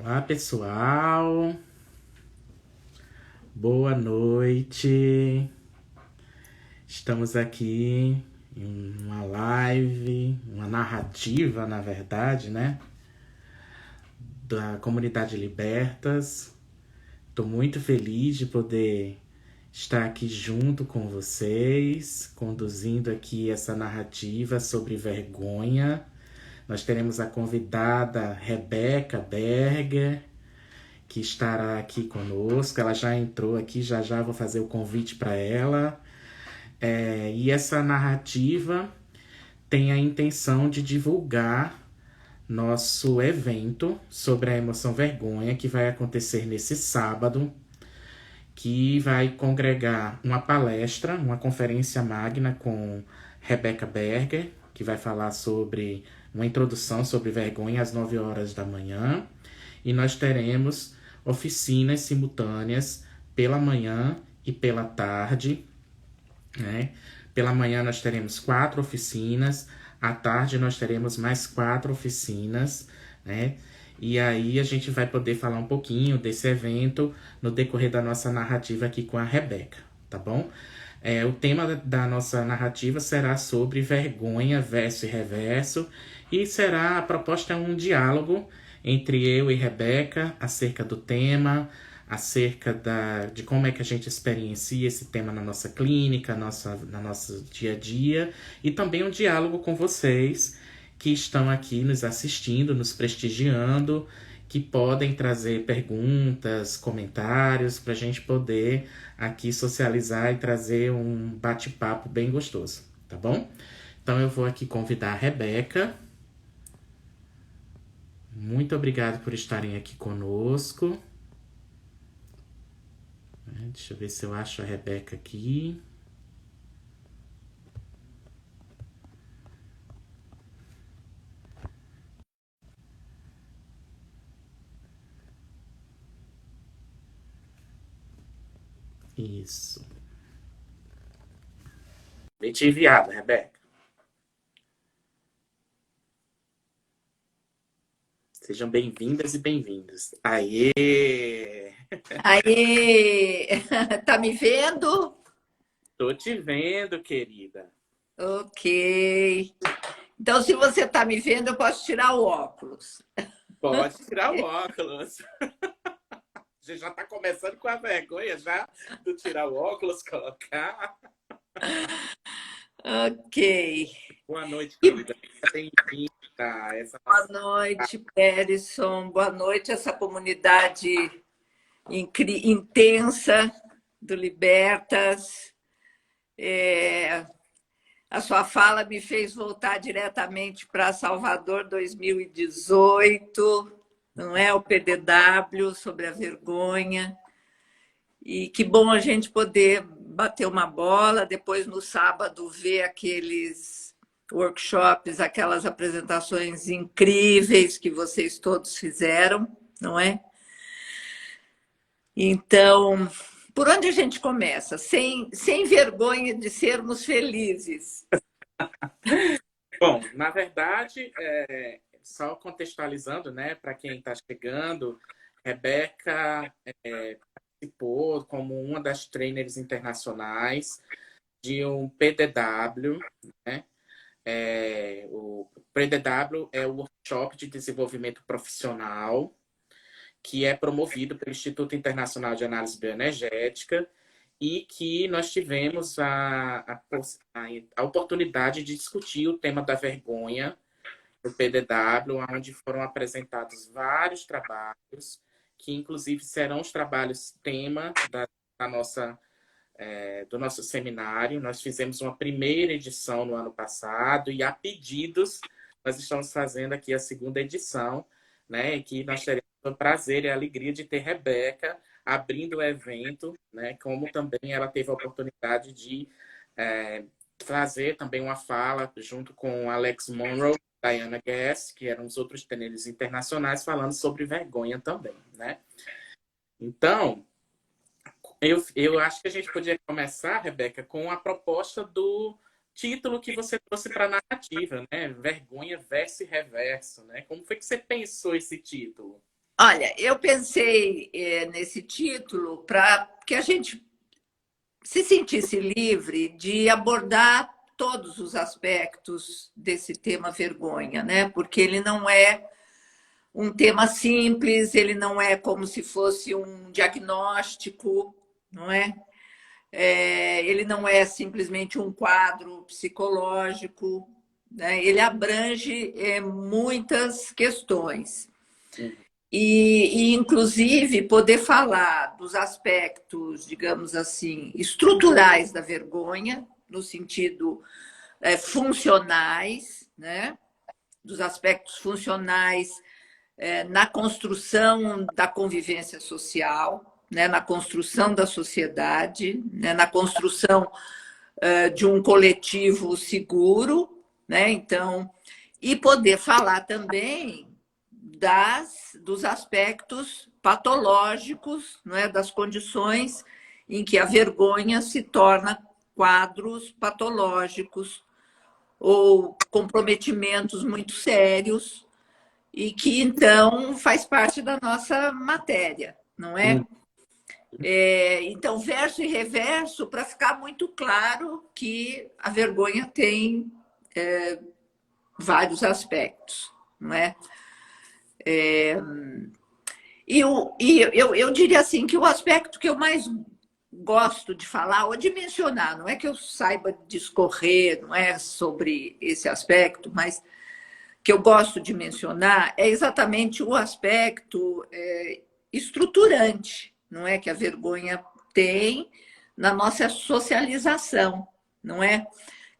Olá, pessoal. Boa noite. Estamos aqui em uma live, uma narrativa, na verdade, né? Da comunidade Libertas. Estou muito feliz de poder estar aqui junto com vocês, conduzindo aqui essa narrativa sobre vergonha. Nós teremos a convidada Rebeca Berger, que estará aqui conosco. Ela já entrou aqui, já já vou fazer o convite para ela. E essa narrativa tem a intenção de divulgar nosso evento sobre a emoção vergonha, que vai acontecer nesse sábado, que vai congregar uma palestra, uma conferência magna com Rebecca Berger, que vai falar sobre uma introdução sobre vergonha às 9 horas da manhã. E nós teremos oficinas simultâneas pela manhã e pela tarde, né? Pela manhã nós teremos 4 oficinas, à tarde nós teremos mais 4 oficinas, né? E aí a gente vai poder falar um pouquinho desse evento no decorrer da nossa narrativa aqui com a Rebeca, tá bom? O tema da nossa narrativa será sobre vergonha, verso e reverso, e será a proposta é um diálogo entre eu e Rebeca acerca do tema, acerca de como é que a gente experiencia esse tema na nossa clínica, no nosso dia a dia, e também um diálogo com vocês que estão aqui nos assistindo, nos prestigiando, que podem trazer perguntas, comentários, para a gente poder aqui socializar e trazer um bate-papo bem gostoso, tá bom? Então eu vou aqui convidar a Rebeca. Muito obrigado por estarem aqui conosco. Deixa eu ver se eu acho a Rebeca aqui. Isso. Bem te enviado, Rebeca. Sejam bem-vindas e bem-vindos. Aê! Aí, tá me vendo? Tô te vendo, querida. Ok. Então, se você tá me vendo, eu posso tirar o óculos. Pode tirar o óculos. Você já tá começando com a vergonha já do tirar o óculos, colocar. Ok. Boa noite, E querida. Bem-vinda a essa boa nossa. noite, Perison. Boa noite, essa comunidade intensa do Libertas. A sua fala me fez voltar diretamente para Salvador 2018, não é? O PDW, sobre a vergonha. E que bom a gente poder bater uma bola, depois no sábado ver aqueles workshops, aquelas apresentações incríveis que vocês todos fizeram, não é? Então, por onde a gente começa? Sem vergonha de sermos felizes. Bom, na verdade, só contextualizando, né, para quem está chegando, Rebeca participou como uma das trainers internacionais de um PDW, né? O PDW é o Workshop de Desenvolvimento Profissional, que é promovido pelo Instituto Internacional de Análise Bioenergética e que nós tivemos a oportunidade de discutir o tema da vergonha no PDW, onde foram apresentados vários trabalhos, que inclusive serão os trabalhos tema da nossa do nosso seminário. Nós fizemos uma primeira edição no ano passado e, a pedidos, nós estamos fazendo aqui a segunda edição, né? E que nós teremos o prazer e a alegria de ter Rebeca abrindo o evento, né? Como também ela teve a oportunidade de fazer também uma fala junto com Alex Monroe, Diana Guest, que eram os outros tenores internacionais, falando sobre vergonha também, né? Então, eu acho que a gente podia começar, Rebeca, com a proposta do título que você trouxe para a narrativa, né? Vergonha, verso e reverso, né? Como foi que você pensou esse título? Olha, eu pensei nesse título para que a gente se sentisse livre de abordar todos os aspectos desse tema vergonha, né? Porque ele não é um tema simples, ele não é como se fosse um diagnóstico, não é? Ele não é simplesmente um quadro psicológico, né? Ele abrange muitas questões. Inclusive, poder falar dos aspectos, digamos assim, estruturais da vergonha, no sentido funcionais, né? Dos aspectos funcionais na construção da convivência social, né? Na construção da sociedade, né? Na construção de um coletivo seguro, né? Então, e poder falar também dos aspectos patológicos, não é? Das condições em que a vergonha se torna quadros patológicos ou comprometimentos muito sérios e que, então, faz parte da nossa matéria, não é? Então, verso e reverso, para ficar muito claro que a vergonha tem vários aspectos, não é? Eu diria assim que o aspecto que eu mais gosto de falar ou de mencionar, não é que eu saiba discorrer, não é sobre esse aspecto, mas que eu gosto de mencionar é exatamente o aspecto estruturante, não é, que a vergonha tem na nossa socialização, não é?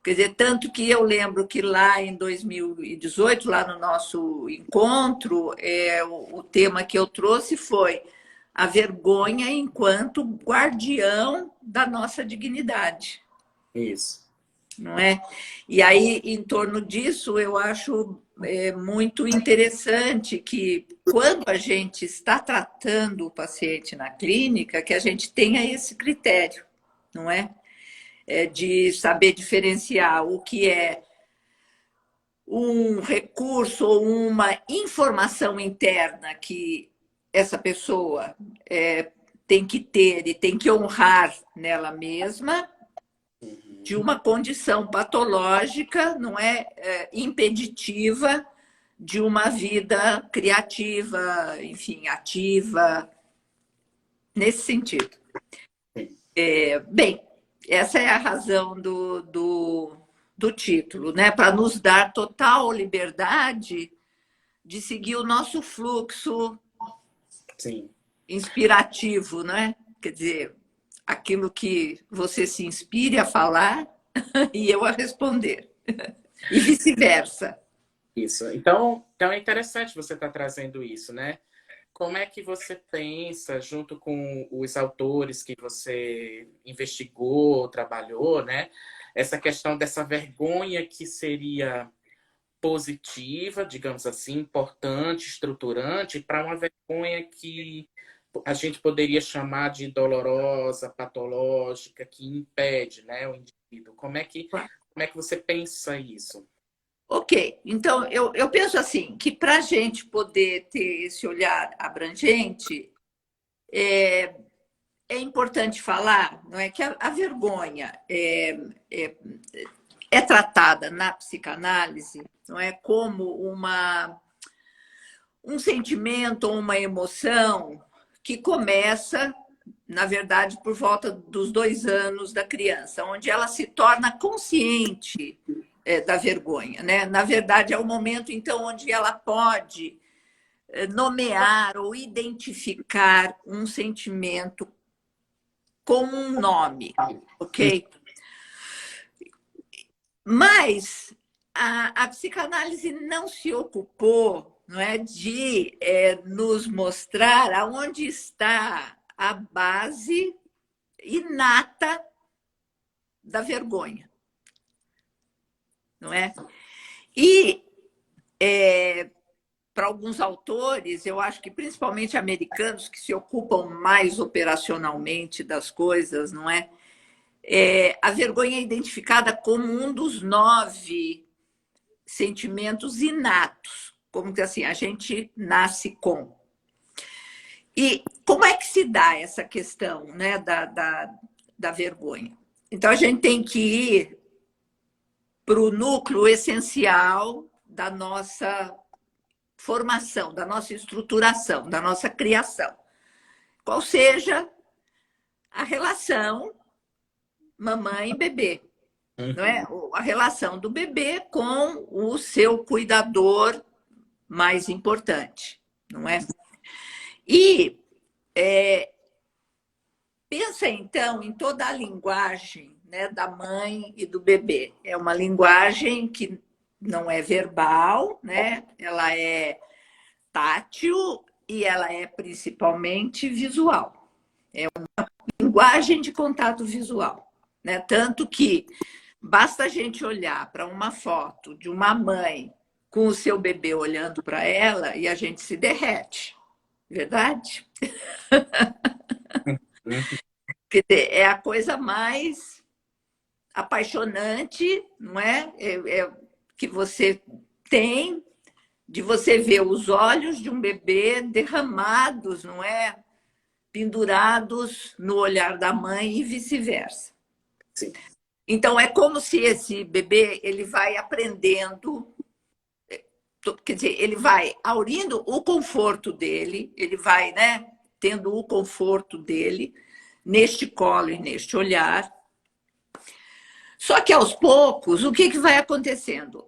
Quer dizer, tanto que eu lembro que lá em 2018, lá no nosso encontro, o tema que eu trouxe foi a vergonha enquanto guardião da nossa dignidade. Isso. Não é? E aí, em torno disso, eu acho muito interessante que, quando a gente está tratando o paciente na clínica, que a gente tenha esse critério, não é? De saber diferenciar o que é um recurso ou uma informação interna que essa pessoa tem que ter e tem que honrar nela mesma, de uma condição patológica, não é, impeditiva de uma vida criativa, enfim, ativa, nesse sentido. Bem, essa é a razão do título, né? Para nos dar total liberdade de seguir o nosso fluxo Sim. inspirativo, né? Quer dizer, aquilo que você se inspire a falar e eu a responder. E vice-versa. Isso. Então é interessante você estar trazendo isso, né? Como é que você pensa, junto com os autores que você investigou, trabalhou, né? Essa questão dessa vergonha que seria positiva, digamos assim, importante, estruturante, para uma vergonha que a gente poderia chamar de dolorosa, patológica, que impede, né, o indivíduo. Como é que você pensa isso? Ok, então eu penso assim, que para a gente poder ter esse olhar abrangente, é importante falar, não é, que a vergonha é tratada na psicanálise, não é, como um sentimento ou uma emoção que começa, na verdade, por volta dos 2 anos da criança, onde ela se torna consciente da vergonha, né? Na verdade, é o momento, então, onde ela pode nomear ou identificar um sentimento com um nome, ok? Mas a psicanálise não se ocupou, não é, de nos mostrar aonde está a base inata da vergonha, não é? E para alguns autores, eu acho que principalmente americanos que se ocupam mais operacionalmente das coisas, não é? A vergonha é identificada como um dos 9 sentimentos inatos, como que assim, a gente nasce com. E como é que se dá essa questão, né, da vergonha? Então, a gente tem que ir para o núcleo essencial da nossa formação, da nossa estruturação, da nossa criação. Qual seja a relação mamãe e bebê, não é? A relação do bebê com o seu cuidador mais importante, não é? E pensa, então, em toda a linguagem, né, da mãe e do bebê. É uma linguagem que não é verbal, né? Ela é tátil e ela é principalmente visual. É uma linguagem de contato visual, né? Tanto que basta a gente olhar para uma foto de uma mãe com o seu bebê olhando para ela e a gente se derrete, verdade? Quer dizer, é a coisa mais apaixonante, não é? Que você tem de você ver os olhos de um bebê derramados, não é? Pendurados no olhar da mãe e vice-versa. Sim. Então, é como se esse bebê ele vai aprendendo, quer dizer, ele vai aurindo o conforto dele, ele vai, né, tendo o conforto dele neste colo e neste olhar. Só que aos poucos, o que vai acontecendo?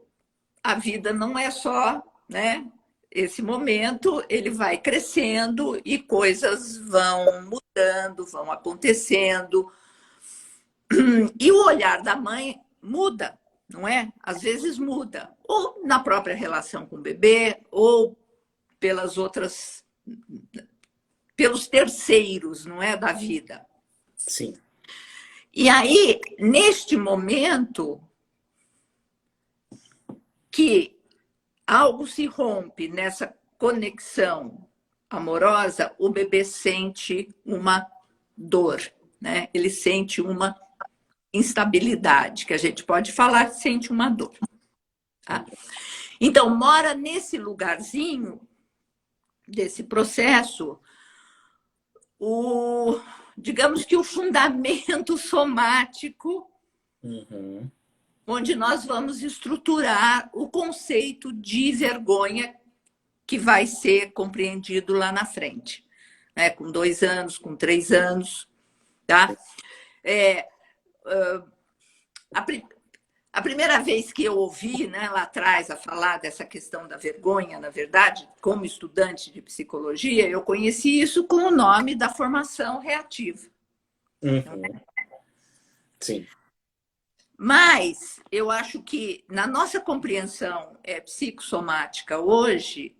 A vida não é só, né, esse momento, ele vai crescendo e coisas vão mudando, vão acontecendo. E o olhar da mãe muda, não é? Às vezes muda, ou na própria relação com o bebê, ou pelas outras, pelos terceiros, não é, da vida. Sim. E aí, neste momento que algo se rompe nessa conexão amorosa, o bebê sente uma dor, né? Ele sente uma instabilidade, que a gente pode falar, sente uma dor. Tá? Então, mora nesse lugarzinho desse processo digamos que o fundamento somático, onde nós vamos estruturar o conceito de vergonha que vai ser compreendido lá na frente, né? Com 2 anos, com 3 anos, tá? A primeira vez que eu ouvi, né, lá atrás, a falar dessa questão da vergonha, na verdade, como estudante de psicologia, eu conheci isso com o nome da formação reativa. Sim. Mas eu acho que na nossa compreensão psicossomática hoje,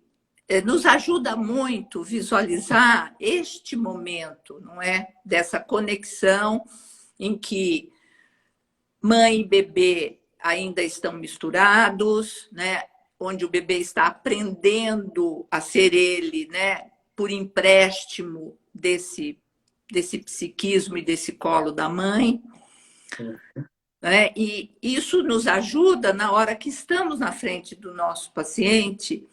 nos ajuda muito visualizar este momento, não é? Dessa conexão em que mãe e bebê ainda estão misturados, né? Onde o bebê está aprendendo a ser ele, né? Por empréstimo desse psiquismo e desse colo da mãe. Né? E isso nos ajuda na hora que estamos na frente do nosso paciente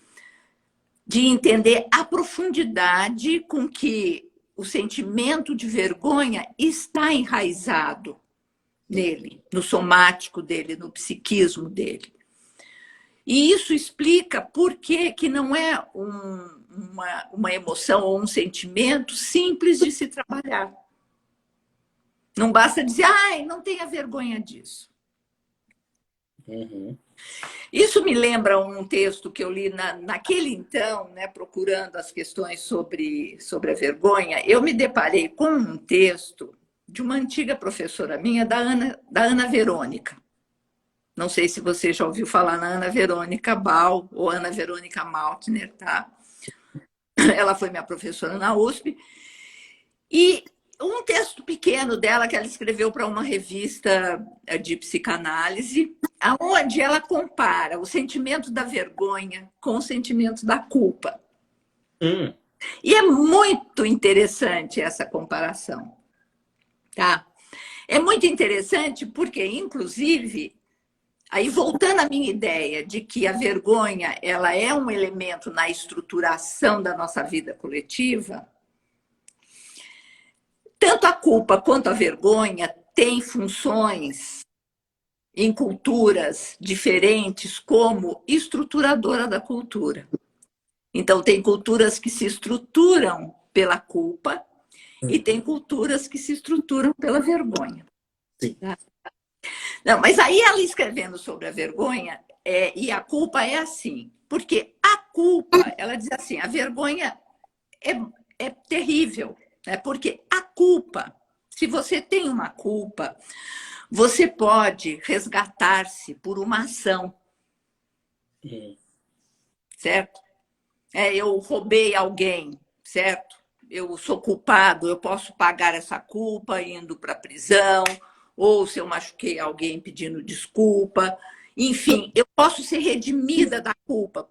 de entender a profundidade com que o sentimento de vergonha está enraizado nele, no somático dele, no psiquismo dele. E isso explica por que não é uma emoção ou um sentimento simples de se trabalhar. Não basta dizer, ai, não tenha vergonha disso. Isso me lembra um texto que eu li naquele então, né, procurando as questões sobre a vergonha. Eu me deparei com um texto de uma antiga professora minha, da Ana Verônica. Não sei se você já ouviu falar na Ana Verônica Bal ou Ana Verônica Maltner, tá? Ela foi minha professora na USP. E um texto pequeno dela que ela escreveu para uma revista de psicanálise, onde ela compara o sentimento da vergonha com o sentimento da culpa. E é muito interessante essa comparação. Tá? É muito interessante porque, inclusive, aí voltando à minha ideia de que a vergonha ela é um elemento na estruturação da nossa vida coletiva, tanto a culpa quanto a vergonha têm funções em culturas diferentes como estruturadora da cultura. Então, tem culturas que se estruturam pela culpa e tem culturas que se estruturam pela vergonha. Sim. Não, mas aí ela escrevendo sobre a vergonha, e a culpa é assim, porque a culpa, ela diz assim, a vergonha é terrível, né? Porque a culpa, se você tem uma culpa, você pode resgatar-se por uma ação, certo? Eu roubei alguém, certo? Eu sou culpado, eu posso pagar essa culpa indo para a prisão, ou se eu machuquei alguém pedindo desculpa. Enfim, eu posso ser redimida da culpa,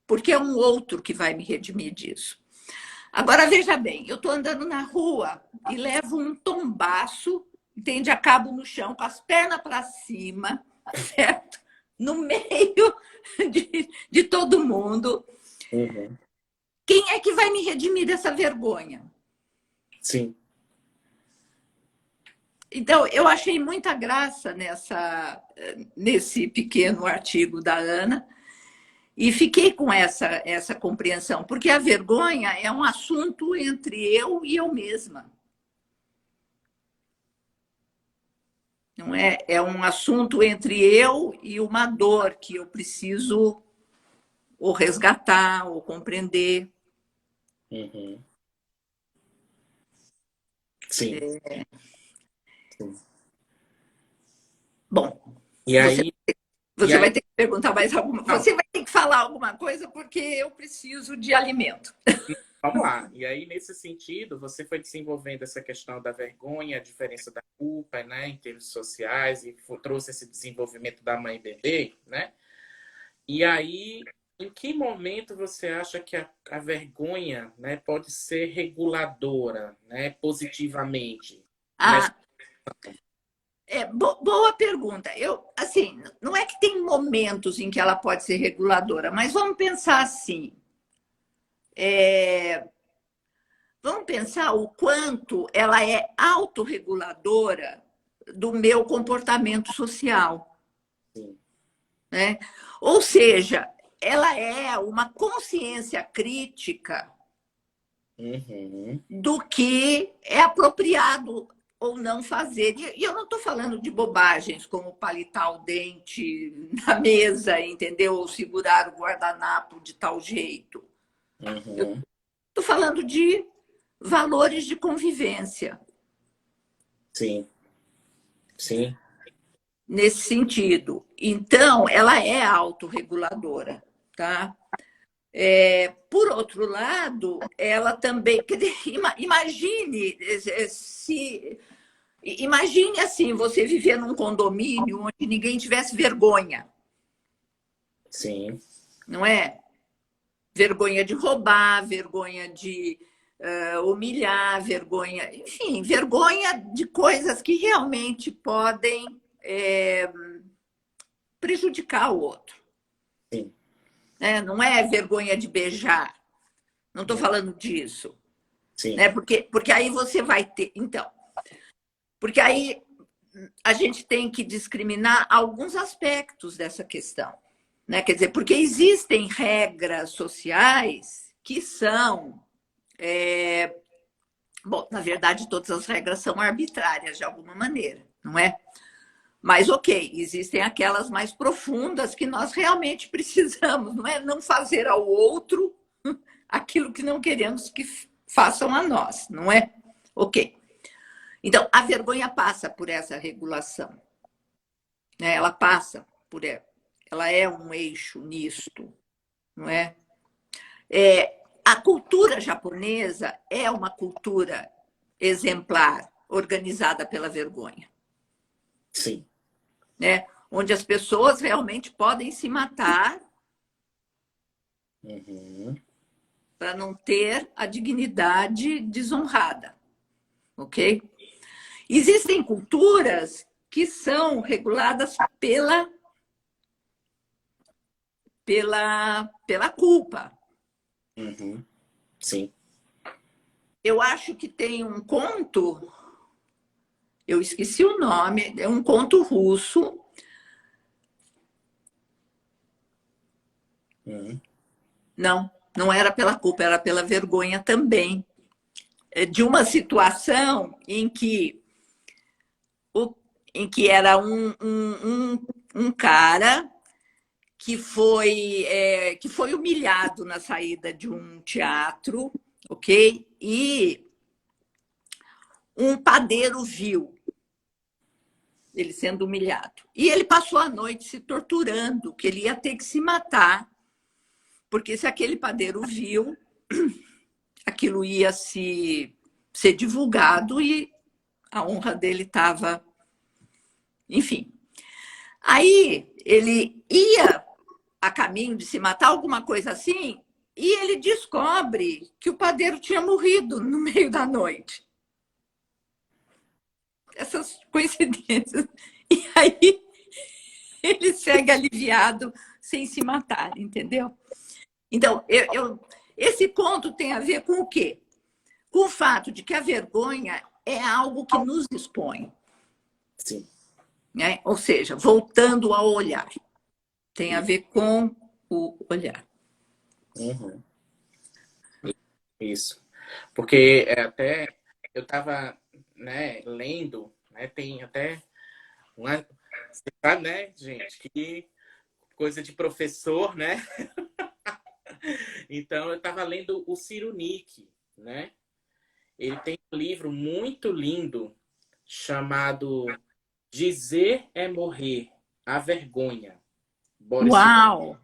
porque é um outro que vai me redimir disso. Agora, veja bem, eu estou andando na rua e levo um tombaço, entende? Acabo no chão com as pernas para cima, certo? No meio de todo mundo. Uhum. Quem é que vai me redimir dessa vergonha? Sim. Então, eu achei muita graça nesse pequeno artigo da Ana e fiquei com essa compreensão, porque a vergonha é um assunto entre eu e eu mesma. Não é? É um assunto entre eu e uma dor que eu preciso ou resgatar ou compreender. Uhum. Sim. Sim. Bom, E você, aí, e você aí, vai ter que perguntar mais alguma não, Você vai ter que falar alguma coisa porque eu preciso de alimento. vamos lá. E aí, nesse sentido, você foi desenvolvendo essa questão da vergonha, a diferença da culpa, né, em termos sociais, e trouxe esse desenvolvimento da mãe e bebê, né? E aí, em que momento você acha que a vergonha, né, pode ser reguladora, né, positivamente? Nessa... Ah, boa pergunta. Assim, não é que tem momentos em que ela pode ser reguladora, mas vamos pensar assim. Vamos pensar o quanto ela é autorreguladora do meu comportamento social, Sim. né? Ou seja, ela é uma consciência crítica Uhum. do que é apropriado ou não fazer. E eu não estou falando de bobagens como palitar o dente na mesa, entendeu? Ou segurar o guardanapo de tal jeito. Eu Uhum. estou falando de valores de convivência, Sim. Sim. nesse sentido. Então, ela é autorreguladora, tá? Por outro lado, ela também. Quer dizer, imagine se. Imagine assim, você viver num condomínio onde ninguém tivesse vergonha, Sim. não é? Vergonha de roubar, vergonha de humilhar, vergonha, enfim, vergonha de coisas que realmente podem prejudicar o outro. Sim. Né? Não é vergonha de beijar, não estou falando disso. Sim. Né? Porque aí você vai ter. Então, porque aí a gente tem que discriminar alguns aspectos dessa questão. Né? Quer dizer, porque existem regras sociais que são. Bom, na verdade, todas as regras são arbitrárias de alguma maneira, não é? Mas, ok, existem aquelas mais profundas que nós realmente precisamos, não é? Não fazer ao outro aquilo que não queremos que façam a nós, não é? Ok. Então, a vergonha passa por essa regulação, né? Ela passa por ela. Ela é um eixo nisto, não é? A cultura japonesa é uma cultura exemplar, organizada pela vergonha, Sim. né? Onde as pessoas realmente podem se matar Uhum. para não ter a dignidade desonrada, ok? Existem culturas que são reguladas pela culpa. Uhum. Sim. Eu acho que tem um conto, eu esqueci o nome, é um conto russo. Não, não era pela culpa, era pela vergonha também. De uma situação em que, era um cara que foi humilhado na saída de um teatro, ok? E um padeiro viu ele sendo humilhado. E ele passou a noite se torturando, que ele ia ter que se matar, porque se aquele padeiro viu, aquilo ia ser divulgado e a honra dele estava. Enfim. Aí ele ia a caminho de se matar, alguma coisa assim, e ele descobre que o padeiro tinha morrido no meio da noite. Essas coincidências. E aí ele segue aliviado sem se matar, entendeu? Então, esse ponto tem a ver com o quê? Com o fato de que a vergonha é algo que nos expõe. Sim. Né? Ou seja, voltando ao olhar. Tem a ver com o olhar. Uhum. Isso. Porque até eu estava, né, lendo, né, tem até uma, você sabe, né, gente, que coisa de professor, né? Então eu estava lendo o Ciro Nick, né? Ele tem um livro muito lindo chamado Dizer é Morrer, a Vergonha. Boris Cyrulnik, Uau!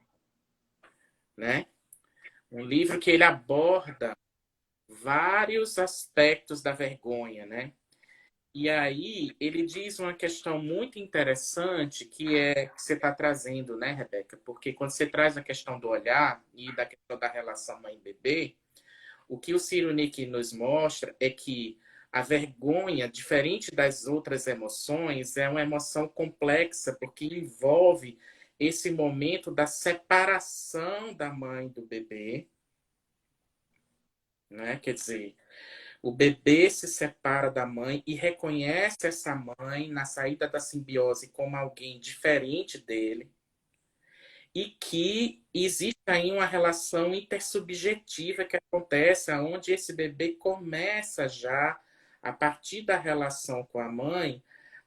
né? Um livro que ele aborda vários aspectos da vergonha, né? E aí ele diz uma questão muito interessante que é que você está trazendo, né, Rebeca? Porque quando você traz a questão do olhar e da questão da relação mãe-bebê, o que o Ciro Nick nos mostra é que a vergonha, diferente das outras emoções, é uma emoção complexa, porque envolve esse momento da separação da mãe do bebê, né? Quer dizer, o bebê se separa da mãe e reconhece essa mãe na saída da simbiose como alguém diferente dele e que existe aí uma relação intersubjetiva que acontece onde esse bebê começa já, a partir da relação com a mãe,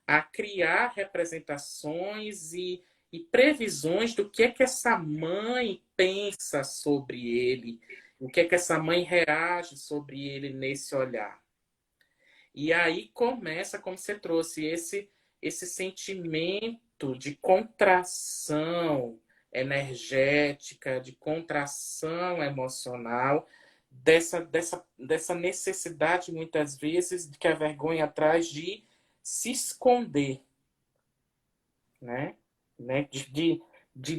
a criar representações e previsões do que é que essa mãe pensa sobre ele, o que é que essa mãe reage sobre ele nesse olhar. E aí começa, como você trouxe, esse sentimento de contração energética, de contração emocional, dessa necessidade, muitas vezes, que a vergonha traz de se esconder, né? De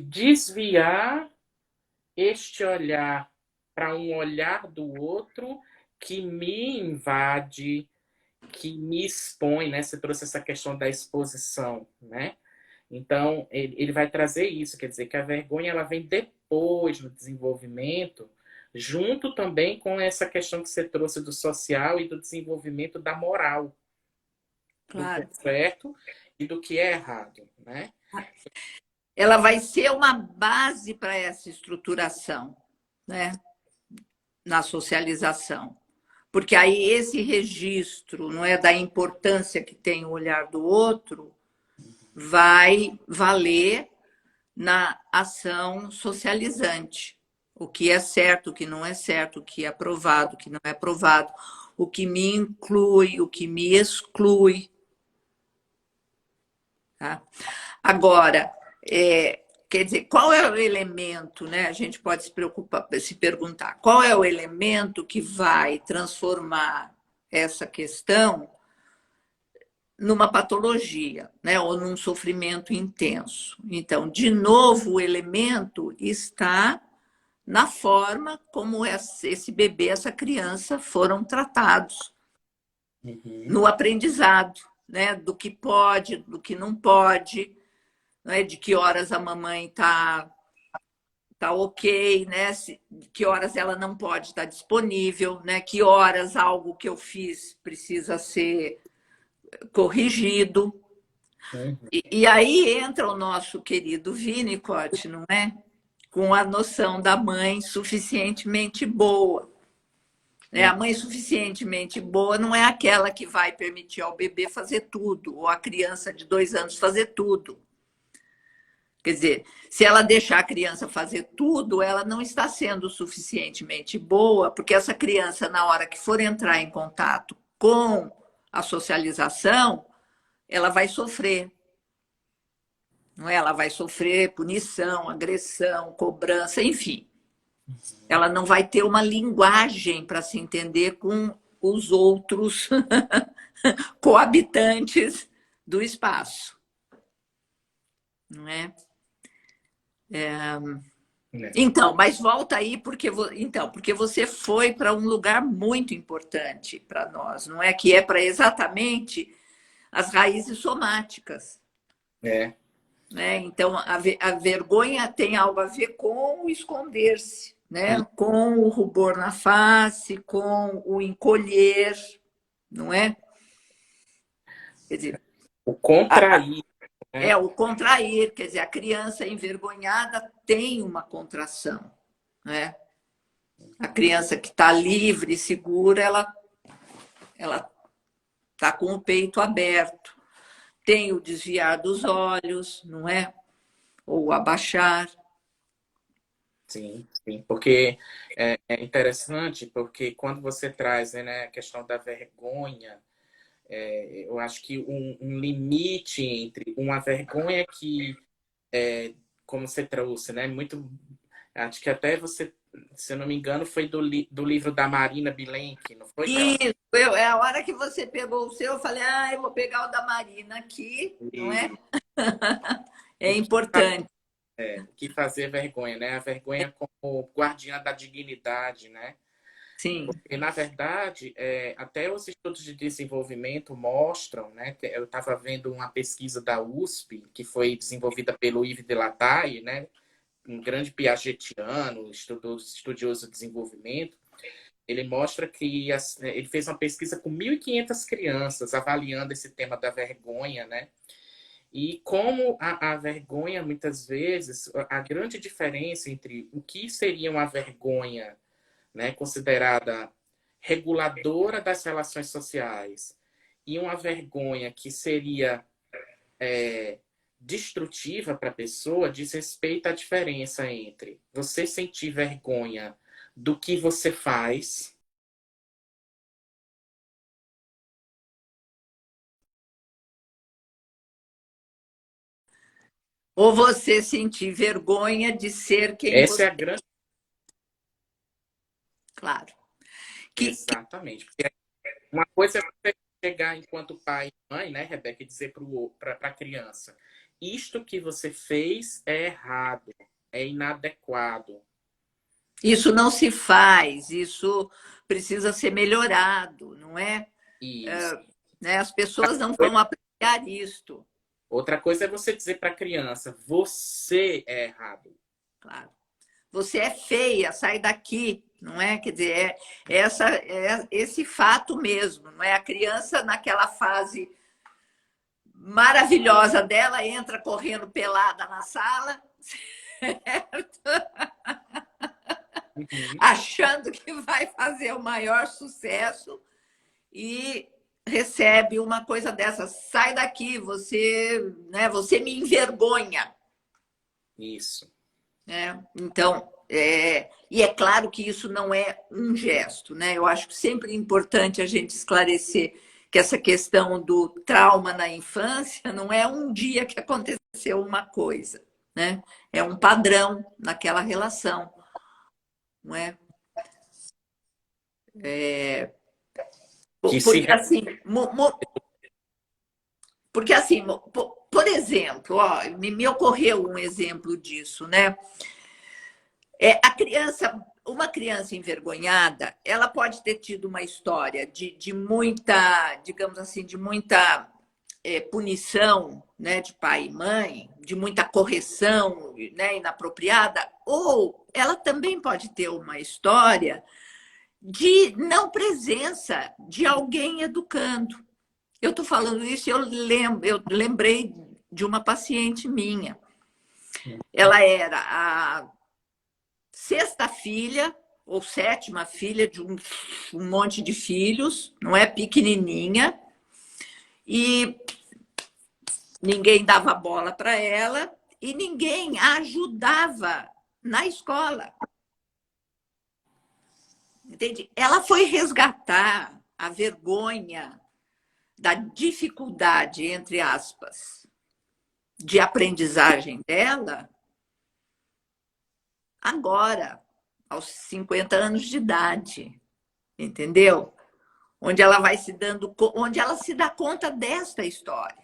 desviar este olhar para um olhar do outro que me invade, que me expõe, né? Você trouxe essa questão da exposição, né? Então, ele vai trazer isso, quer dizer, que a vergonha ela vem depois do desenvolvimento, junto também com essa questão que você trouxe do social e do desenvolvimento da moral, do que é Claro. certo e do que é errado, né? Ela vai ser uma base para essa estruturação, né? Na socialização. Porque aí esse registro, não é, da importância que tem o olhar do outro, vai valer na ação socializante. O que é certo, o que não é certo, o que é aprovado, o que não é aprovado, o que me inclui, o que me exclui. Tá? Agora, quer dizer, qual é o elemento, né? A gente pode se perguntar, qual é o elemento que vai transformar essa questão numa patologia, né? Ou num sofrimento intenso. Então, de novo, o elemento está na forma como esse bebê, essa criança foram tratados no aprendizado, né? Do que pode, do que não pode, né? De que horas a mamãe está tá ok, né? Que horas ela não pode estar disponível, né? Que horas algo que eu fiz precisa ser corrigido. E aí entra o nosso querido Winnicott, não é? Com a noção da mãe suficientemente boa. Né? A mãe suficientemente boa não é aquela que vai permitir ao bebê fazer tudo, ou a criança de 2 anos fazer tudo. Quer dizer, se ela deixar a criança fazer tudo, ela não está sendo suficientemente boa, porque essa criança, na hora que for entrar em contato com a socialização, ela vai sofrer. Não é? Ela vai sofrer punição, agressão, cobrança, enfim. Ela não vai ter uma linguagem para se entender com os outros coabitantes do espaço. Não é? Então, mas volta aí, porque você foi para um lugar muito importante para nós, não é? Que é para exatamente as raízes somáticas. É. Né? Então, a vergonha tem algo a ver com o esconder-se, né? Com o rubor na face, com o encolher, não é? Quer dizer, O contrair. é o contrair, quer dizer, a criança envergonhada tem uma contração, né? A criança que está livre, segura, ela está com o peito aberto. Tem o desviar dos olhos, não é? Ou abaixar. Sim, sim, porque é interessante, porque quando você traz, né, a questão da vergonha, eu acho que um limite entre uma vergonha que, como você trouxe, né, muito, acho que até você, se eu não me engano, foi do livro da Marina Bilenque, não foi? Isso, é a hora que você pegou o seu, eu falei, eu vou pegar o da Marina aqui, não é? É importante. O que fazer vergonha, né? A vergonha como guardiã da dignidade, né? Sim. Porque, na verdade, até os estudos de desenvolvimento mostram, né? Eu estava vendo uma pesquisa da USP, que foi desenvolvida pelo Yves Delataille, né? Um grande piagetiano, estudioso de desenvolvimento. Ele mostra que ele fez uma pesquisa com 1.500 crianças avaliando esse tema da vergonha, né? E como a vergonha, muitas vezes, a grande diferença entre o que seria uma vergonha, né, considerada reguladora das relações sociais e uma vergonha que seria destrutiva para a pessoa, diz respeito à diferença entre você sentir vergonha do que você faz. Ou você sentir vergonha de ser quem Essa você é a é. grande. Claro. Exatamente. Porque uma coisa é você chegar enquanto pai e mãe, né, Rebeca, e dizer para a criança: isto que você fez é errado, é inadequado. Isso não se faz, isso precisa ser melhorado, não é? Isso. Né? As pessoas não vão apreciar isto. Outra coisa é você dizer para a criança: você é errado. Claro. Você é feia, sai daqui, não é? Quer dizer, esse fato mesmo, não é? A criança, naquela fase maravilhosa dela, entra correndo pelada na sala, certo? Achando que vai fazer o maior sucesso e recebe uma coisa dessa. Sai daqui, você me envergonha. Isso. Então, e é claro que isso não é um gesto, né? Eu acho que sempre é importante a gente esclarecer que essa questão do trauma na infância não é um dia que aconteceu uma coisa, né? É um padrão naquela relação, não é? Porque assim, por exemplo, me ocorreu um exemplo disso, né? Uma criança envergonhada, ela pode ter tido uma história de muita, digamos assim, de muita punição, né, de pai e mãe, de muita correção, né, inapropriada, ou ela também pode ter uma história de não presença de alguém educando. Eu estou falando isso e eu lembrei de uma paciente minha. Ela era a sexta filha ou sétima filha de um monte de filhos, não é, pequenininha, e ninguém dava bola para ela e ninguém a ajudava na escola. Entende? Ela foi resgatar a vergonha da dificuldade, entre aspas, de aprendizagem dela agora, aos 50 anos de idade, entendeu? Onde ela vai se dando, onde ela se dá conta desta história.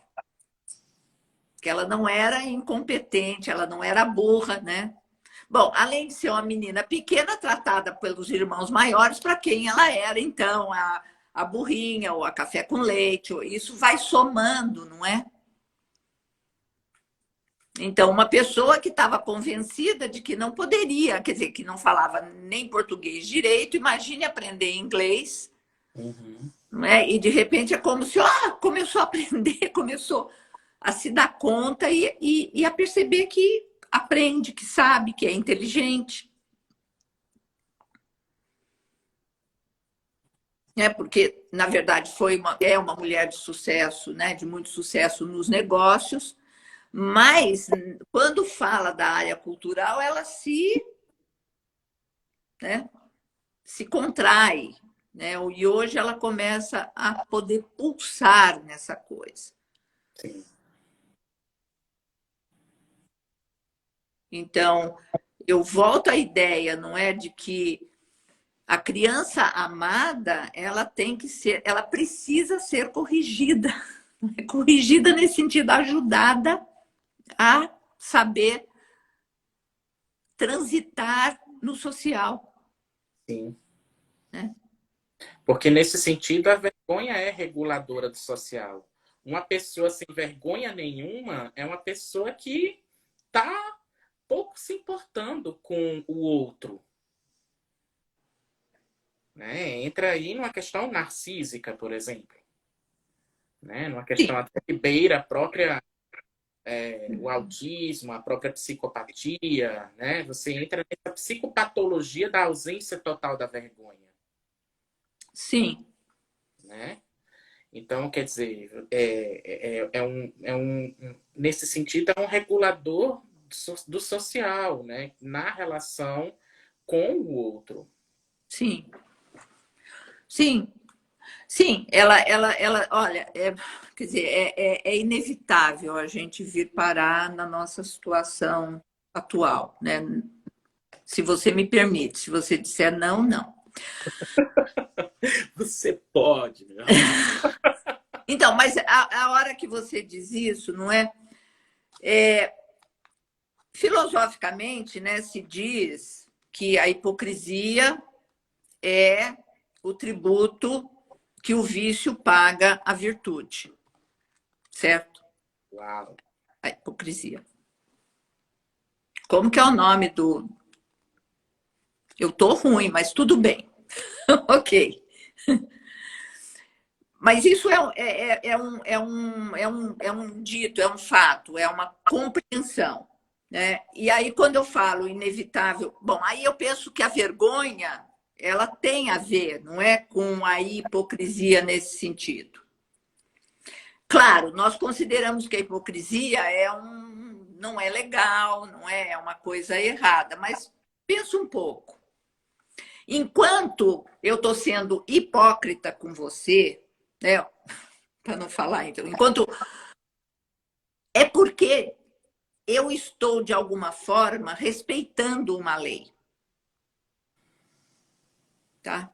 Que ela não era incompetente, ela não era burra, né? Bom, além de ser uma menina pequena, tratada pelos irmãos maiores, para quem ela era, então, a burrinha ou a café com leite, isso vai somando, não é? Então, uma pessoa que estava convencida de que não poderia, quer dizer, que não falava nem português direito, imagine aprender inglês, não é? E de repente é como se começou a aprender, começou a se dar conta e a perceber que aprende, que sabe, que é inteligente. Porque, na verdade, é uma mulher de sucesso, né? De muito sucesso nos negócios, mas quando fala da área cultural, ela né, se contrai. Né? E hoje ela começa a poder pulsar nessa coisa. Sim. Então, eu volto à ideia, não é, de que a criança amada, ela precisa ser corrigida. Corrigida nesse sentido, ajudada a saber transitar no social. Sim. Né? Porque nesse sentido a vergonha é reguladora do social. Uma pessoa sem vergonha nenhuma é uma pessoa que está pouco se importando com o outro. Né? Entra aí numa questão narcísica, por exemplo. Né? Numa questão até que beira a própria o autismo, a própria psicopatia. Né? Você entra nessa psicopatologia da ausência total da vergonha. Sim. Né? Então, quer dizer, nesse sentido, é um regulador do social, né? Na relação com o outro. Sim. Sim. Sim, ela olha, quer dizer, é inevitável a gente vir parar na nossa situação atual, né? Se você me permite, se você disser não, não. Você pode, meu. Então, mas a hora que você diz isso, não é? Filosoficamente, né, se diz que a hipocrisia é o tributo que o vício paga à virtude. Certo? Uau. A hipocrisia. Como que é o nome do... Eu tô ruim, mas tudo bem. Ok. Mas isso é um dito, é um fato, é uma compreensão. Né? E aí, quando eu falo inevitável, bom, aí eu penso que a vergonha ela tem a ver, não é, com a hipocrisia nesse sentido. Claro, nós consideramos que a hipocrisia não é legal, não é uma coisa errada, mas pensa um pouco. Enquanto eu estou sendo hipócrita com você, né, para não falar, então, enquanto é porque eu estou, de alguma forma, respeitando uma lei. Tá?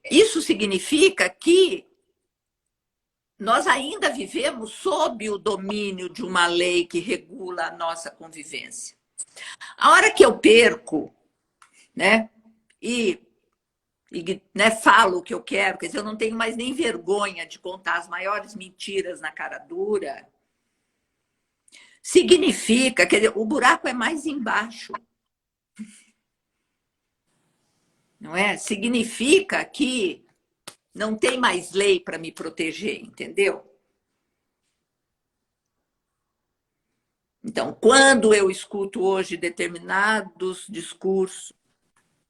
Isso significa que nós ainda vivemos sob o domínio de uma lei que regula a nossa convivência. A hora que eu perco, né, e e, né, falo o que eu quero, quer dizer, eu não tenho mais nem vergonha de contar as maiores mentiras na cara dura, significa que o buraco é mais embaixo. Não é? Significa que não tem mais lei para me proteger, entendeu? Então, quando eu escuto hoje determinados discursos,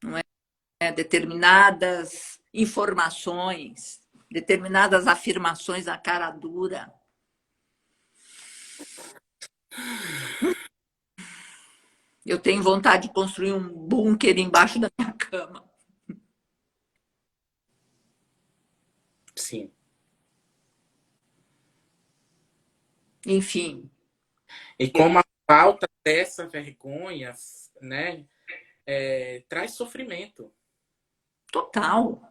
não é? Determinadas informações, determinadas afirmações na cara dura, eu tenho vontade de construir um bunker embaixo da minha cama. Sim. Enfim. E como a falta dessa vergonha, né, traz sofrimento. Total.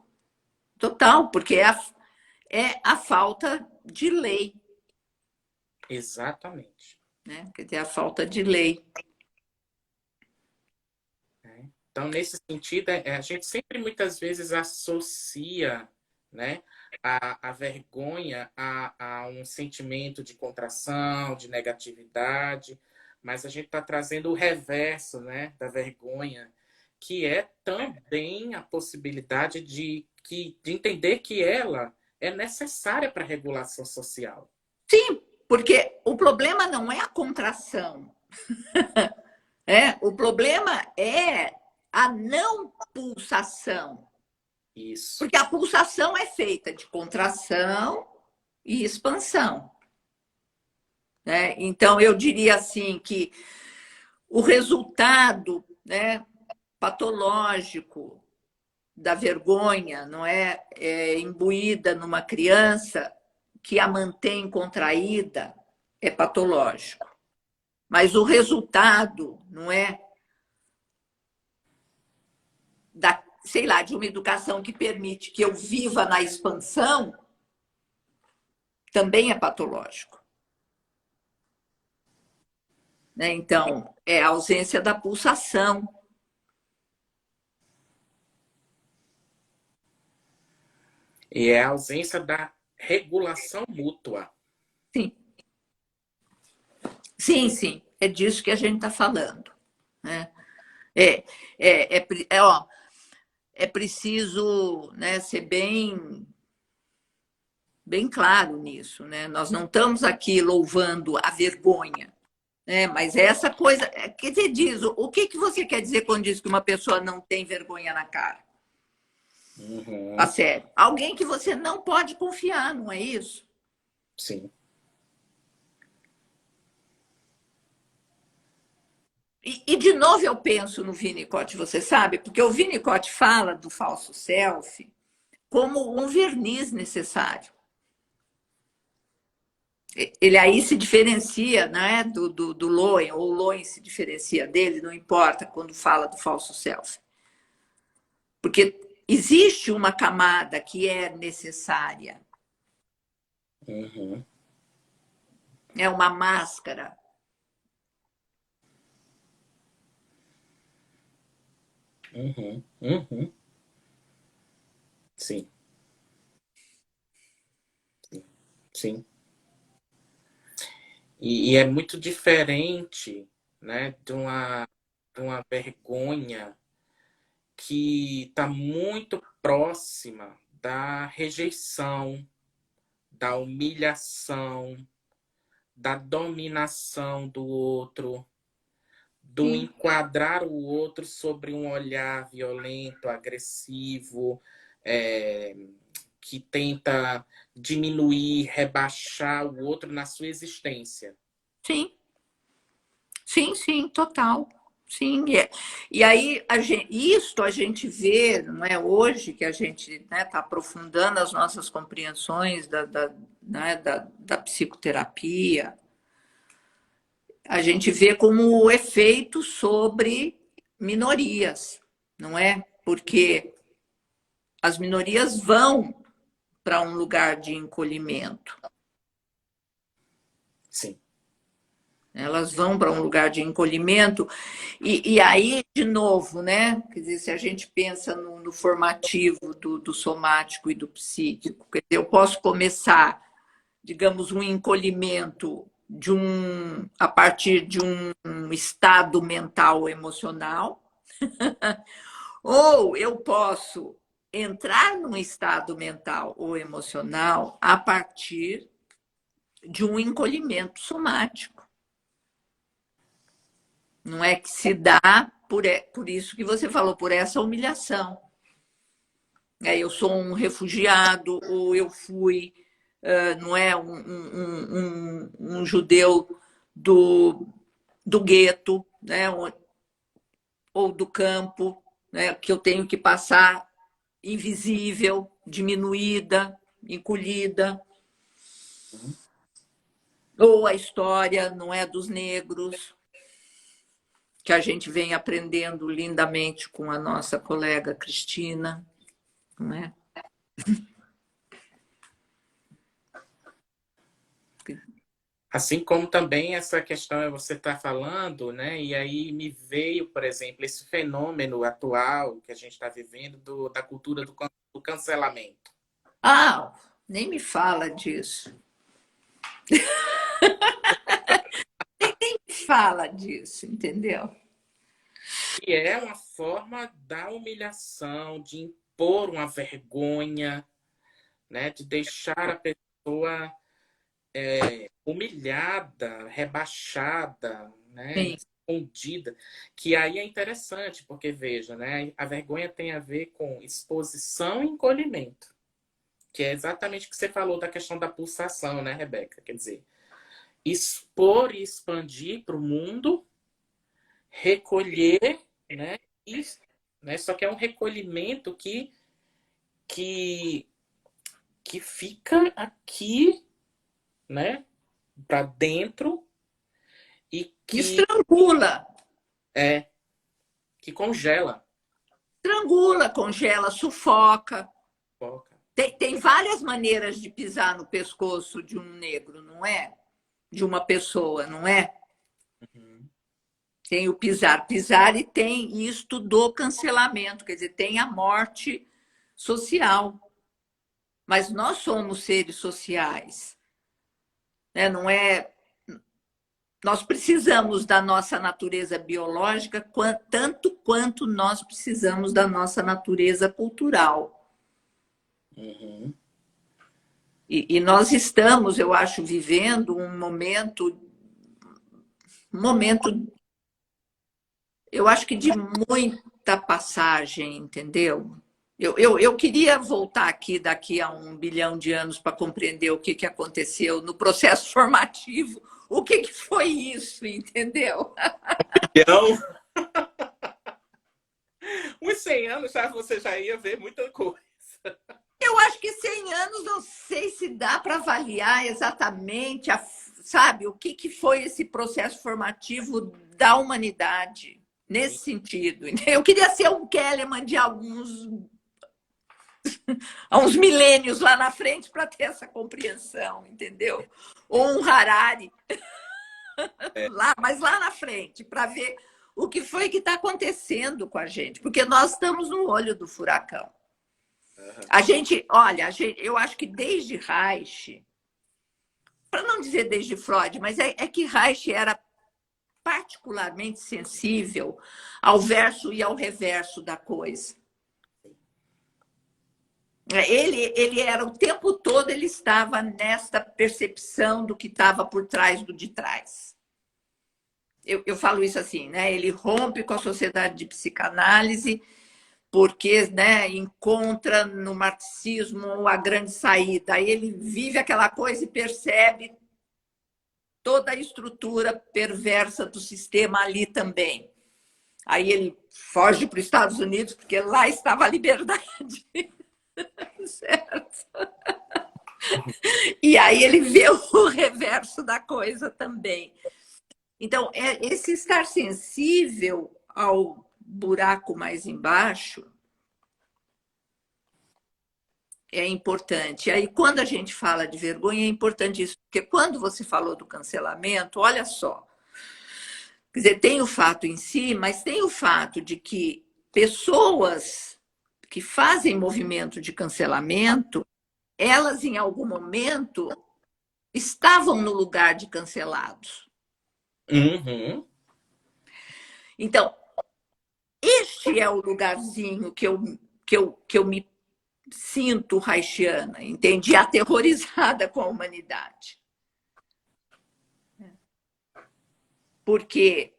Total, porque é a falta de lei. Exatamente. Né? Quer dizer, a falta de lei. Então, nesse sentido, a gente sempre muitas vezes associa, né, a vergonha a um sentimento de contração, de negatividade, mas a gente está trazendo o reverso, né, da vergonha, que é também a possibilidade de entender que ela é necessária para a regulação social. Sim, porque o problema não é a contração. O problema é a não pulsação. Isso. Porque a pulsação é feita de contração e expansão. Né? Então, eu diria assim que o resultado, né, patológico da vergonha, não é imbuída numa criança que a mantém contraída, é patológico. Mas o resultado, não é, da, sei lá, de uma educação que permite que eu viva na expansão, também é patológico. Né? Então, é a ausência da pulsação. E é a ausência da regulação mútua. Sim. Sim, sim. É disso que a gente está falando. Né? Ó, é preciso, né, ser bem claro nisso. Né? Nós não estamos aqui louvando a vergonha. Né? Mas essa coisa. Quer dizer, diz, o que você quer dizer quando diz que uma pessoa não tem vergonha na cara? Uhum. A sério. Alguém que você não pode confiar, não é isso? Sim. E, de novo, eu penso no Winnicott, você sabe? Porque o Winnicott fala do falso self como um verniz necessário. Ele aí se diferencia, né, do Lowen, ou o Lowen se diferencia dele, não importa, quando fala do falso self. Porque existe uma camada que é necessária. Uhum. É uma máscara. Uhum. Uhum. Sim. Sim. E é muito diferente, né, de uma vergonha que está muito próxima da rejeição, da humilhação, da dominação do outro, do Sim. enquadrar o outro sobre um olhar violento, agressivo, é, que tenta diminuir, rebaixar o outro na sua existência. Sim. Sim, sim, total. Sim, e aí isto a gente vê, não é hoje que a gente está aprofundando as nossas compreensões né, da psicoterapia, a gente vê como o efeito sobre minorias, não é? Porque as minorias vão para um lugar de encolhimento. Sim. Elas vão para um lugar de encolhimento. E aí, de novo, né? Quer dizer, se a gente pensa no formativo do somático e do psíquico, quer dizer, eu posso começar, digamos, um encolhimento a partir de um estado mental emocional, ou eu posso entrar num estado mental ou emocional a partir de um encolhimento somático. Não é que se dá por isso que você falou, por essa humilhação. Eu sou um refugiado, ou eu fui, não é, um judeu do gueto, né, ou do campo, né, que eu tenho que passar invisível, diminuída, encolhida. Ou a história, não é, dos negros, que a gente vem aprendendo lindamente com a nossa colega Cristina, não é? Assim como também essa questão você está falando, né? E aí me veio, por exemplo, esse fenômeno atual que a gente está vivendo da cultura do cancelamento. Ah, nem me fala disso. Nem me fala disso, entendeu? Que é uma forma da humilhação, de impor uma vergonha, né? De deixar a pessoa humilhada, rebaixada, né? Sim. Escondida. Que aí é interessante, porque veja, né? A vergonha tem a ver com exposição e encolhimento. Que é exatamente o que você falou da questão da pulsação, né, Rebeca? Quer dizer, expor e expandir para o mundo, recolher, né? E, né? Só que é um recolhimento que, que fica aqui, né? Para dentro e Estrangula, é que congela. estrangula, congela, sufoca. Foca. Tem várias maneiras de pisar no pescoço de um negro, não é? De uma pessoa, não é? Uhum. Tem o pisar, pisar e tem isto do cancelamento, quer dizer, tem a morte social. Mas nós somos seres sociais, né? Não é? Nós precisamos da nossa natureza biológica tanto quanto nós precisamos da nossa natureza cultural. Uhum. E nós estamos, eu acho, vivendo um momento, eu acho que de muita passagem, entendeu? Eu queria voltar aqui daqui a 1 bilhão de anos para compreender o que aconteceu no processo formativo, o que foi isso, entendeu? Então, uns 100 anos já você já ia ver muita coisa. Eu acho que 100 anos, não sei se dá para avaliar exatamente, sabe, o que foi esse processo formativo da humanidade, nesse sentido. Eu queria ser um Kellerman de há uns milênios lá na frente para ter essa compreensão, entendeu? Ou um Harari, mas lá na frente, para ver o que foi que está acontecendo com a gente, porque nós estamos no olho do furacão. A gente, olha, eu acho que desde Reich, para não dizer desde Freud, mas é que Reich era particularmente sensível ao verso e ao reverso da coisa. Ele era o tempo todo, ele estava nesta percepção do que estava por trás do de trás. Eu falo isso assim, né? Ele rompe com a sociedade de psicanálise porque, né, encontra no marxismo a grande saída. Aí ele vive aquela coisa e percebe toda a estrutura perversa do sistema ali também. Aí ele foge para os Estados Unidos, porque lá estava a liberdade. Certo? E aí ele vê o reverso da coisa também. Então, esse estar sensível ao buraco mais embaixo é importante. Aí, quando a gente fala de vergonha, é importante isso, porque quando você falou do cancelamento, olha só, Quer dizer, tem o fato em si, mas tem o fato de que pessoas que fazem movimento de cancelamento, elas em algum momento estavam no lugar de cancelados. Uhum. Então, este é o lugarzinho que eu me sinto haitiana, entendi, aterrorizada com a humanidade. Porque,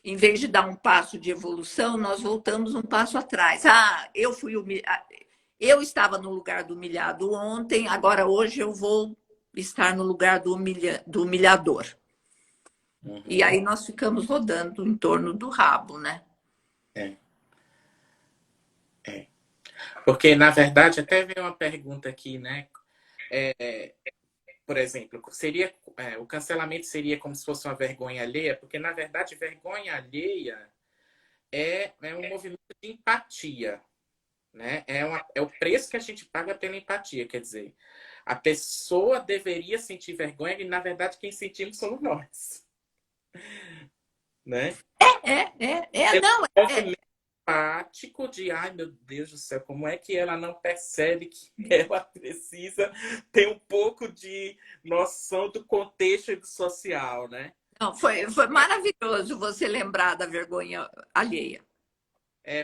em vez de dar um passo de evolução, nós voltamos um passo atrás. Ah, eu estava no lugar do humilhado ontem, agora hoje eu vou estar no lugar do humilhador. E aí Uhum. nós ficamos rodando em torno do rabo, né? É, é. Porque, na verdade, até veio uma pergunta aqui, né? É, por exemplo, o cancelamento seria como se fosse uma vergonha alheia, porque, na verdade, vergonha alheia é um movimento de empatia, né? É o preço que a gente paga pela empatia, quer dizer, a pessoa deveria sentir vergonha e, na verdade, quem sentimos somos nós, né? Não, É um movimento empático de, ai meu Deus do céu, como é que ela não percebe que ela precisa ter um pouco de noção do contexto e do social, né? não, foi maravilhoso você lembrar da vergonha alheia.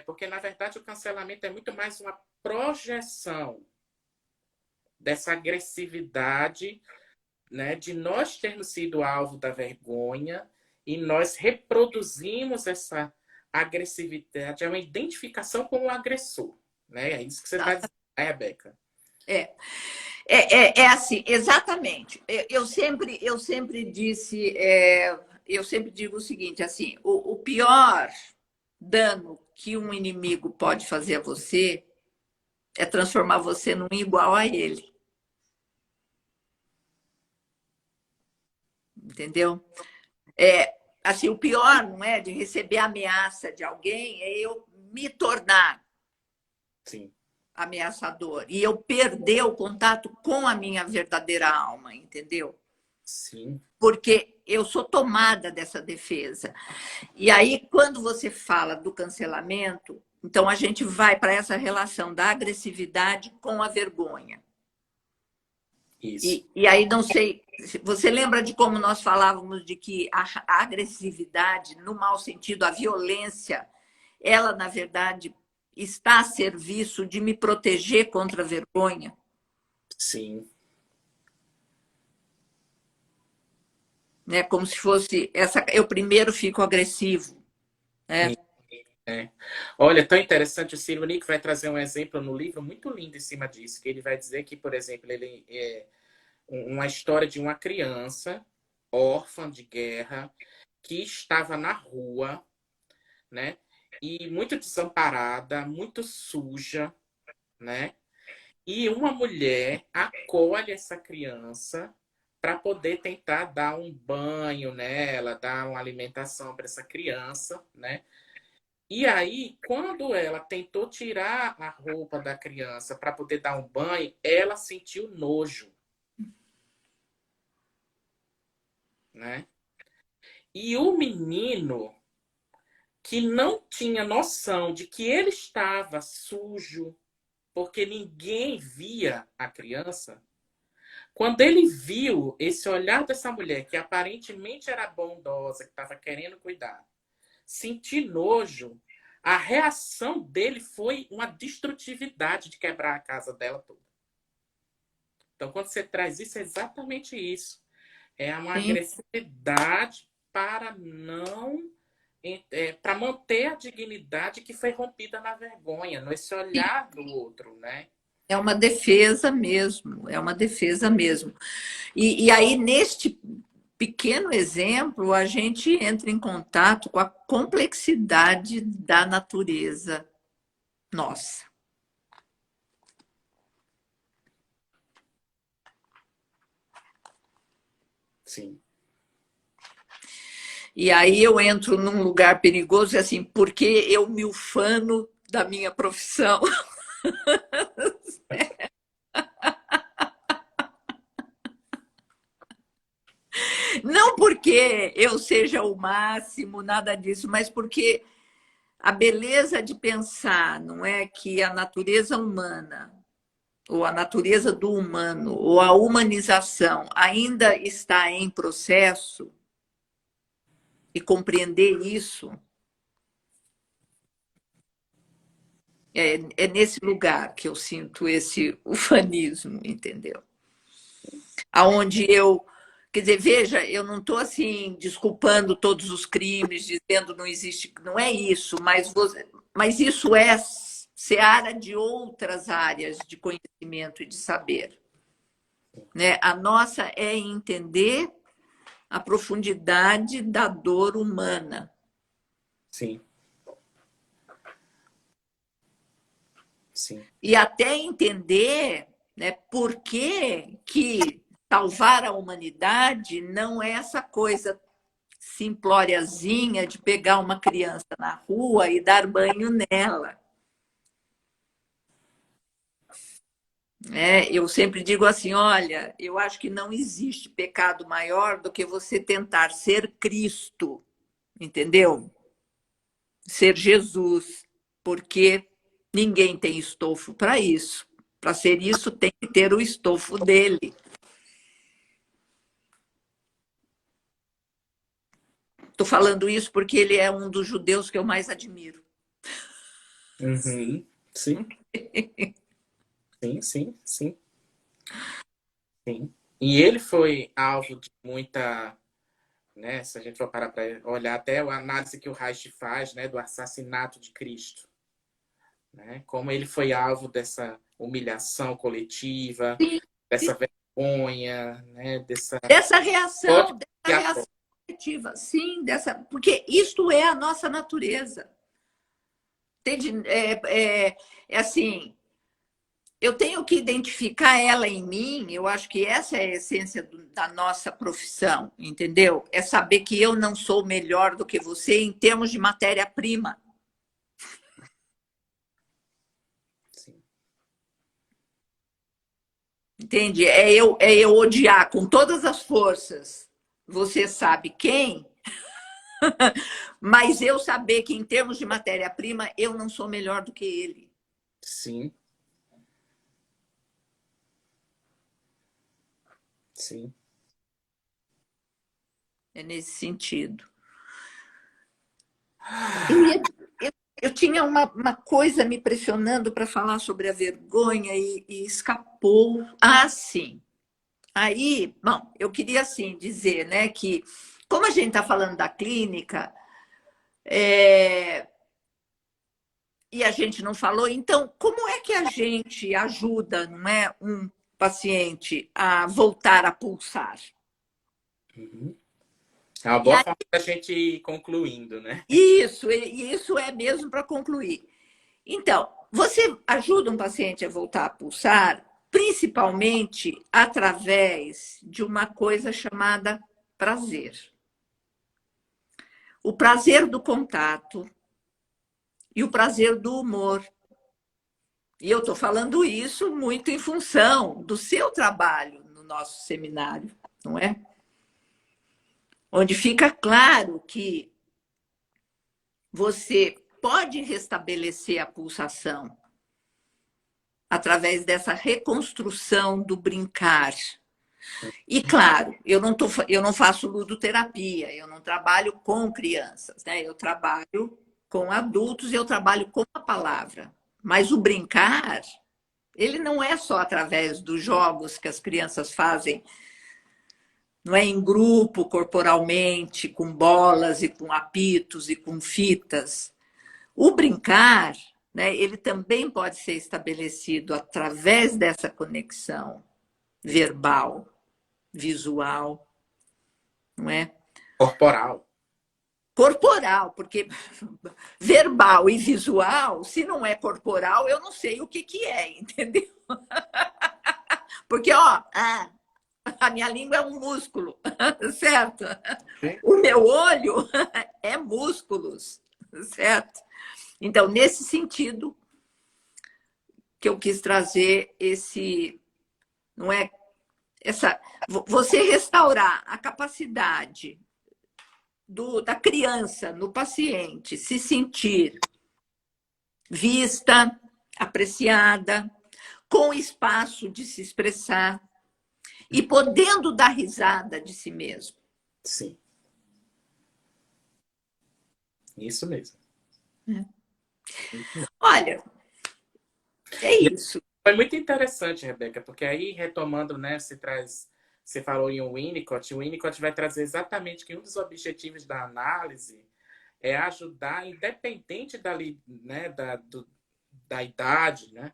Porque, na verdade, o cancelamento é muito mais uma projeção dessa agressividade, né, de nós termos sido alvo da vergonha e nós reproduzimos essa agressividade, é uma identificação com o agressor, né? É isso que você está dizendo, Rebeca. É, é assim, exatamente. Eu sempre disse, eu sempre digo o seguinte, assim, o pior dano que um inimigo pode fazer a você é transformar você num igual a ele, entendeu? Assim, o pior não é de receber ameaça de alguém, é eu me tornar Sim, ameaçador e eu perder o contato com a minha verdadeira alma, entendeu? sim, Porque eu sou tomada dessa defesa. E aí, quando você fala do cancelamento, então a gente vai para essa relação da agressividade com a vergonha. isso. E aí, não sei, você lembra de como nós falávamos de que a agressividade, no mau sentido, a violência, ela, na verdade, está a serviço de me proteger contra a vergonha? Sim. Né? Como se fosse essa. Eu primeiro fico agressivo. Né? É. Olha, tão interessante, o Ciro Nick vai trazer um exemplo no livro muito lindo em cima disso, que ele vai dizer que, por exemplo, ele é uma história de uma criança órfã de guerra que estava na rua, né? E muito desamparada, muito suja, né? E uma mulher acolhe essa criança para poder tentar dar um banho nela, dar uma alimentação para essa criança, né? E aí, quando ela tentou tirar a roupa da criança para poder dar um banho, ela sentiu nojo, né? E o menino que não tinha noção de que ele estava sujo, porque ninguém via a criança, quando ele viu esse olhar dessa mulher, que aparentemente era bondosa, que estava querendo cuidar, sentir nojo, a reação dele foi uma destrutividade de quebrar a casa dela toda. Então, quando você traz isso, é exatamente isso. É uma Sim. agressividade para não para manter a dignidade que foi rompida na vergonha, nesse olhar do outro, né? É uma defesa mesmo, é uma defesa mesmo. E aí, neste pequeno exemplo, a gente entra em contato com a complexidade da natureza nossa. Sim. E aí eu entro num lugar perigoso, assim, porque eu me ufano da minha profissão. Não porque eu seja o máximo, nada disso, mas porque a beleza de pensar, não é que a natureza humana, ou a natureza do humano, ou a humanização ainda está em processo, e compreender isso é nesse lugar que eu sinto esse ufanismo, entendeu? Aonde eu, quer dizer, veja, eu não estou assim desculpando todos os crimes, dizendo não existe, não é isso, mas isso é seara de outras áreas de conhecimento e de saber, né? A nossa é entender a profundidade da dor humana. Sim. Sim. E até entender, né, por que salvar a humanidade não é essa coisa simplóriazinha de pegar uma criança na rua e dar banho nela. Eu sempre digo assim, olha, eu acho que não existe pecado maior do que você tentar ser Cristo, entendeu? Ser Jesus, porque ninguém tem estofo para isso. Para ser isso, tem que ter o estofo dele. Estou falando isso porque ele é um dos judeus que eu mais admiro. Uhum. Sim. Sim, sim, sim, sim. E ele foi alvo de muita, né? Se a gente for parar para olhar até a análise que o Reich faz, né, do assassinato de Cristo, né? Como ele foi alvo dessa humilhação coletiva, Sim, dessa vergonha, né? dessa reação Expiatória. coletiva, sim, porque isto é a nossa natureza. Entende? É assim, eu tenho que identificar ela em mim, eu acho que essa é a essência da nossa profissão, entendeu? É saber que eu não sou melhor do que você em termos de matéria-prima. Sim. Entende? É eu odiar com todas as forças, você sabe quem, mas eu saber que em termos de matéria-prima eu não sou melhor do que ele. Sim. Sim. É nesse sentido. Eu tinha uma coisa me pressionando para falar sobre a vergonha e escapou. Ah, sim. Aí, bom, eu queria assim dizer, né, que como a gente está falando da clínica, e a gente não falou, então como é que a gente ajuda, não é, um paciente a voltar a pulsar? Uhum. É uma E boa aí, forma da gente ir concluindo, né? isso é mesmo para concluir. Então, você ajuda um paciente a voltar a pulsar, principalmente através de uma coisa chamada prazer. O prazer do contato e o prazer do humor. E eu estou falando isso muito em função do seu trabalho no nosso seminário, não é? Onde fica claro que você pode restabelecer a pulsação através dessa reconstrução do brincar. E claro, eu não faço ludoterapia, eu não trabalho com crianças, né? Eu trabalho com adultos e eu trabalho com a palavra. Mas o brincar, ele não é só através dos jogos que as crianças fazem, não é em grupo, corporalmente, com bolas e com apitos e com fitas. O brincar, né, ele também pode ser estabelecido através dessa conexão verbal, visual, não é? Corporal. Corporal, porque verbal e visual, se não é corporal, eu não sei o que é, entendeu? Porque, ó, a minha língua é um músculo, certo? Sim. O meu olho é músculos, certo? Então, nesse sentido, que eu quis trazer esse, não é, você restaurar a capacidade da criança no paciente se sentir vista, apreciada, com espaço de se expressar e podendo dar risada de si mesmo. Sim. Isso mesmo. Olha, é isso. Foi muito interessante, Rebeca, porque aí, retomando, né, você falou em um Winnicott, o Winnicott vai trazer exatamente que um dos objetivos da análise é ajudar, independente né, da idade, né,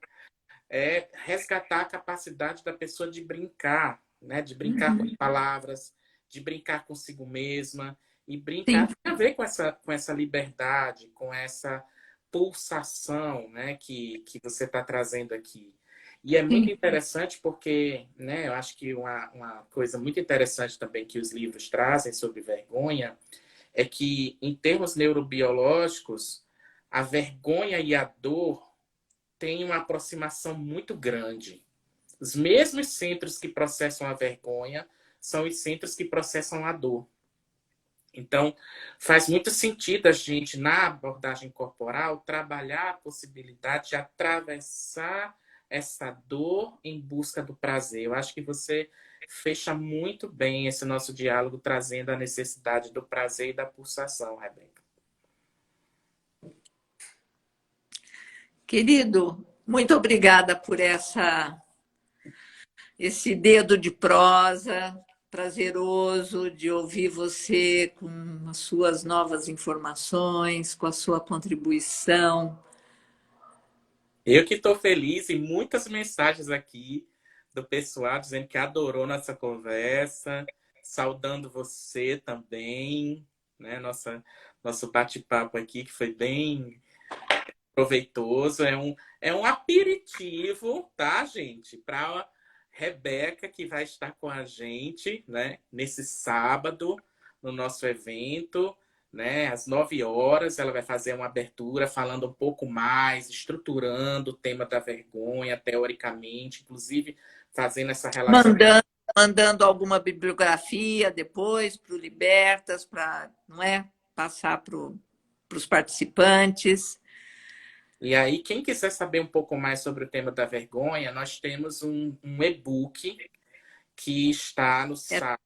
é resgatar a capacidade da pessoa de brincar, né, de brincar com palavras, de brincar consigo mesma, e brincar Sim. tem a ver com essa liberdade, com essa pulsação, né, que você está trazendo aqui. E é muito interessante porque, né, eu acho que uma coisa muito interessante também que os livros trazem sobre vergonha é que, em termos neurobiológicos, a vergonha e a dor têm uma aproximação muito grande. Os mesmos centros que processam a vergonha são os centros que processam a dor. Então, faz muito sentido a gente, na abordagem corporal, trabalhar a possibilidade de atravessar essa dor em busca do prazer. Eu acho que você fecha muito bem esse nosso diálogo, trazendo a necessidade do prazer e da pulsação, Rebeca. Querido, muito obrigada por esse dedo de prosa prazeroso de ouvir você com as suas novas informações, com a sua contribuição. Eu que estou feliz e muitas mensagens aqui do pessoal dizendo que adorou nossa conversa, saudando você também, né? Nosso bate-papo aqui, que foi bem proveitoso. É um aperitivo, tá, gente? Para Rebeca, que vai estar com a gente, né? Nesse sábado, no nosso evento, né? Às 9 horas, ela vai fazer uma abertura falando um pouco mais, estruturando o tema da vergonha, teoricamente, inclusive fazendo essa relação. Mandando alguma bibliografia depois para o Libertas, para, não é, passar para os participantes. E aí, quem quiser saber um pouco mais sobre o tema da vergonha, nós temos um e-book que está no site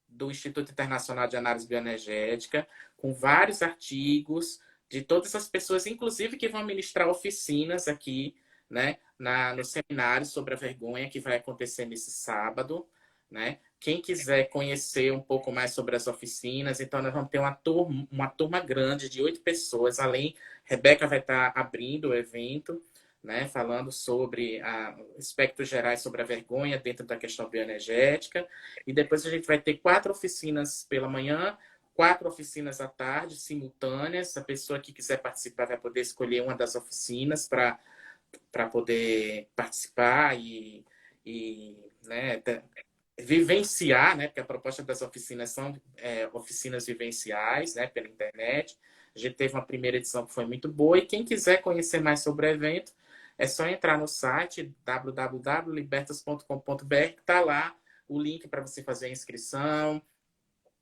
do Instituto Internacional de Análise Bioenergética, com vários artigos de todas as pessoas, inclusive que vão ministrar oficinas aqui, né, no seminário sobre a vergonha que vai acontecer nesse sábado, né? Quem quiser conhecer um pouco mais sobre as oficinas, então nós vamos ter uma turma grande de 8 pessoas, além, Rebeca vai estar abrindo o evento, né, falando sobre aspectos gerais sobre a vergonha dentro da questão bioenergética. E depois a gente vai ter 4 oficinas pela manhã, 4 oficinas à tarde, simultâneas. A pessoa que quiser participar vai poder escolher uma das oficinas para poder participar né, vivenciar, né, porque a proposta das oficinas são oficinas vivenciais, né, pela internet. A gente teve uma primeira edição que foi muito boa, e quem quiser conhecer mais sobre o evento, é só entrar no site www.libertas.com.br, que está lá o link para você fazer a inscrição,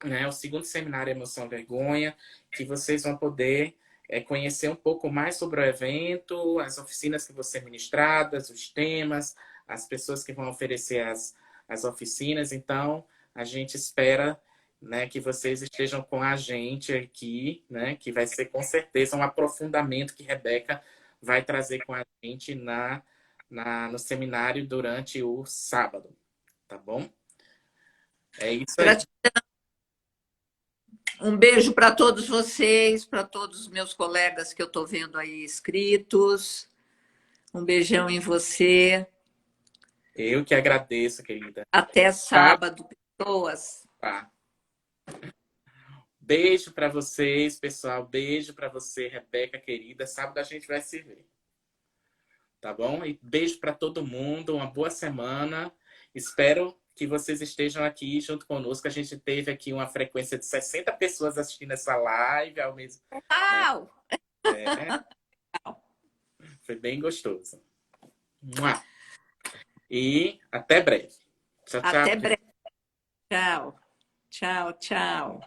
né, o segundo seminário Emoção Vergonha, que vocês vão poder conhecer um pouco mais sobre o evento, as oficinas que vão ser ministradas, os temas, as pessoas que vão oferecer as oficinas. Então, a gente espera, né, que vocês estejam com a gente aqui, né, que vai ser com certeza um aprofundamento que Rebeca vai trazer com a gente no seminário durante o sábado, tá bom? É isso aí. Um beijo para todos vocês, para todos os meus colegas que eu estou vendo aí inscritos. Um beijão em você. Eu que agradeço, querida. Até sábado, pessoas. Tá. Beijo para vocês, pessoal. Beijo para você, Rebeca, querida. Sábado a gente vai se ver. Tá bom? E beijo para todo mundo. Uma boa semana. Espero que vocês estejam aqui junto conosco. A gente teve aqui uma frequência de 60 pessoas assistindo essa live ao mesmo tempo. Uau! Foi bem gostoso. E até breve. Tchau, tchau. Até breve. Tchau. Tchau, tchau.